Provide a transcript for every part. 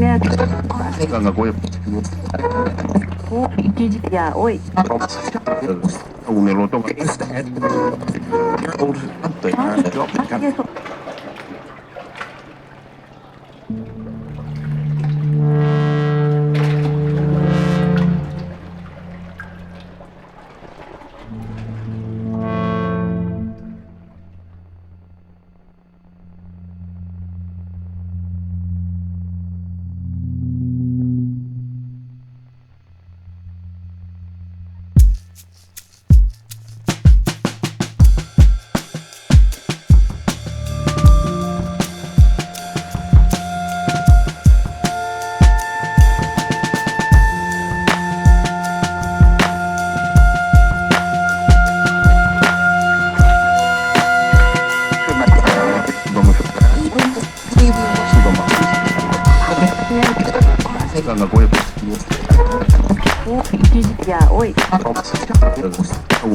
Ganga Goya. Ya, oi. Un eloto. Ganga Goya. Ya, oi.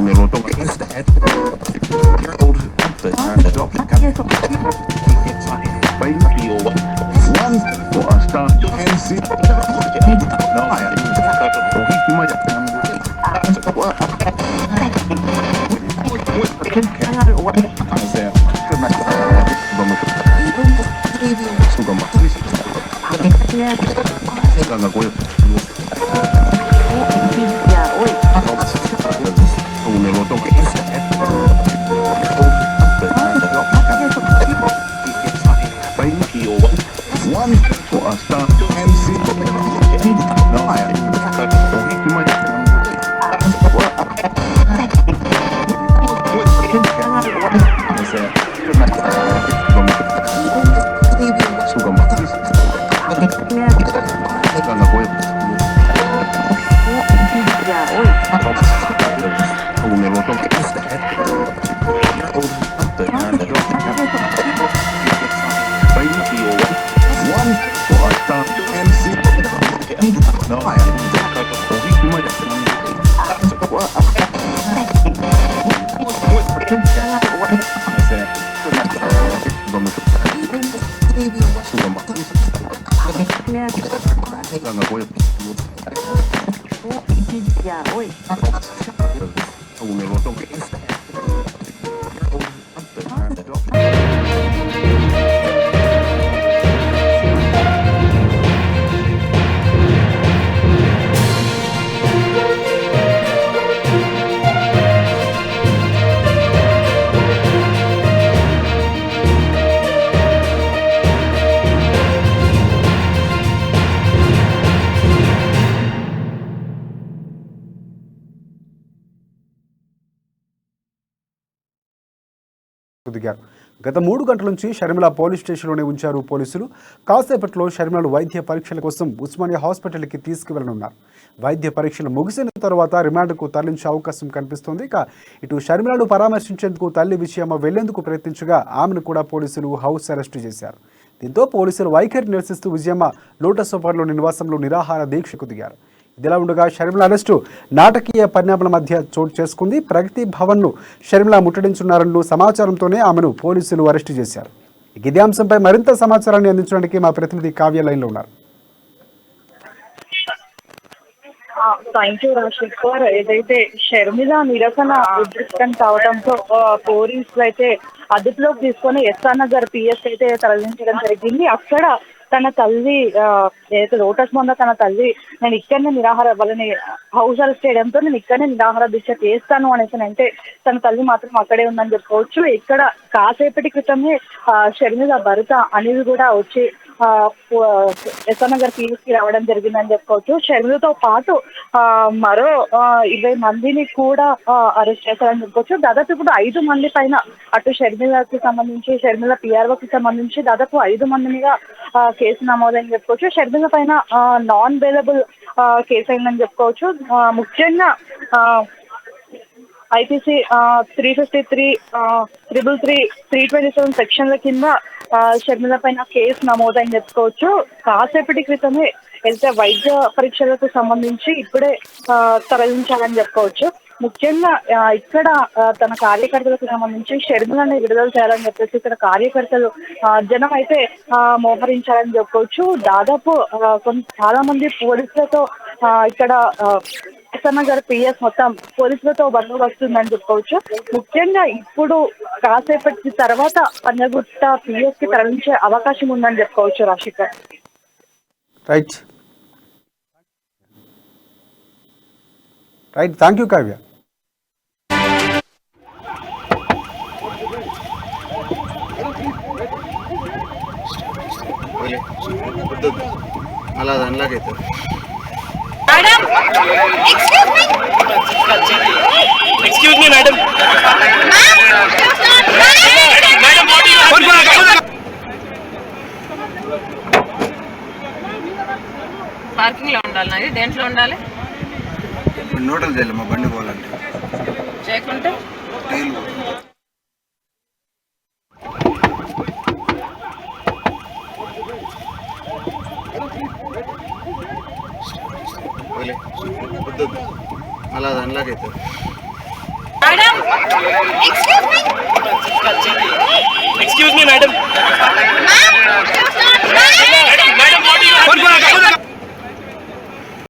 Un eloto. Ganga Goya. Ya, oi. Un eloto. Ya, oi. Ya, oi. Un eloto. దిగారు. గత 3 గంటల నుంచి Sharmila police స్టేషన్లోనే ఉంచారు పోలీసులు. కాసేపట్లో షర్మిలను వైద్య పరీక్షల కోసం ఉస్మానియా హాస్పిటల్కి తీసుకువెళ్లనున్నారు. వైద్య పరీక్షలు ముగిసిన తర్వాత రిమాండ్కు తరలించే అవకాశం కనిపిస్తోంది. ఇక ఇటు షర్మిలను పరామర్శించేందుకు తల్లి విజయమ్మ వెళ్లేందుకు ప్రయత్నించగా ఆమెను కూడా పోలీసులు హౌస్ అరెస్టు చేశారు. దీంతో పోలీసులు వైఖరి నిరసిస్తూ విజయమ్మ లోటస్ సోపార్లోని నివాసంలో నిరాహార దీక్షకు దిగారు. ఇదిలా ఉండగా షర్మిల అరెస్టు నాటకీయ పరిణామాల మధ్య చోటు చేసుకుంది. ప్రగతి భవన్ను షర్మిల ముట్టడించున్నారన్న సమాచారంతోనే ఆమెను పోలీసులు అరెస్టు చేశారు. ఇదే అంశంపై మరింత సమాచారాన్ని అందించడానికి మా ప్రతినిధి కావ్య లైన్లో ఉన్నారు. Thank you Rajasekhar. ఏదైతే షర్మిల నిరసన ఉధృతం కావడంతో పోలీసులు అయితే అదుపులోకి తీసుకొని ఎస్ఆర్ నగర్ పిఎస్ అయితే తరలించడం జరిగింది. అక్కడ తన తల్లి ఏదైతే లోటస్ మొన్న తన తల్లి నేను ఇక్కడనే నిరాహార వాళ్ళని హౌస్ అరెస్ట్ చేయడంతో నేను ఇక్కడనే నిరాహార దీక్ష చేస్తాను అనేసి అంటే తన తల్లి మాత్రం అక్కడే ఉందని చెప్పుకోవచ్చు. ఇక్కడ కాసేపటి క్రితమే షర్మిల భర్త అనిల్ కూడా వచ్చి ఎస్ఆర్ నగర్ పిఎస్కి రావడం జరిగిందని చెప్పుకోవచ్చు. షర్మిలతో పాటు మరో 20 మందిని కూడా అరెస్ట్ చేశారని చెప్పుకోవచ్చు. దాదాపు ఇప్పుడు 5 మంది పైన అటు షర్మిలకి సంబంధించి షర్మిల పిఆర్ఓకి సంబంధించి దాదాపు 5 మందినిగా కేసు నమోదని చెప్పుకోవచ్చు. షర్మిల పైన నాన్ బెయిలబుల్ కేసు అయిందని చెప్పుకోవచ్చు. ముఖ్యంగా ఐపీసీ 353, 333, 327 సెక్షన్ల కింద షర్మిల పైన కేసు నమోదని చెప్పుకోవచ్చు. కాసేపటి క్రితమే అయితే వైద్య పరీక్షలకు సంబంధించి ఇప్పుడే తరలించాలని చెప్పుకోవచ్చు. ముఖ్యంగా ఇక్కడ తన కార్యకర్తలకు సంబంధించి షర్మిలని విడుదల చేయాలని చెప్పేసి ఇక్కడ కార్యకర్తలు జనం అయితే మోహరించాలని చెప్పుకోవచ్చు. దాదాపు చాలా మంది పోలీసులతో ఇక్కడ ఎస్ఆర్ పిఎస్ మొత్తం పోలీసులతో బందోబస్తు ఉందని చెప్పుకోవచ్చు. ముఖ్యంగా ఇప్పుడు కాసేపటి తర్వాత పంజగుట్ట పిఎస్ కి తరలించే అవకాశం ఉందని చెప్పుకోవచ్చు. రాశికర్ రైట్, థ్యాంక్ యూ కావ్య. అలా దానిలాగైతే Excuse me, madam. పార్కింగ్ లో ఉండాలి, దేంట్లో ఉండాలి? నోటలు చేయాలి మా బండి పోవాలంటే చేయకుంటే అలా దానిలాగైతే Excuse me, madam. Madam, what do you have?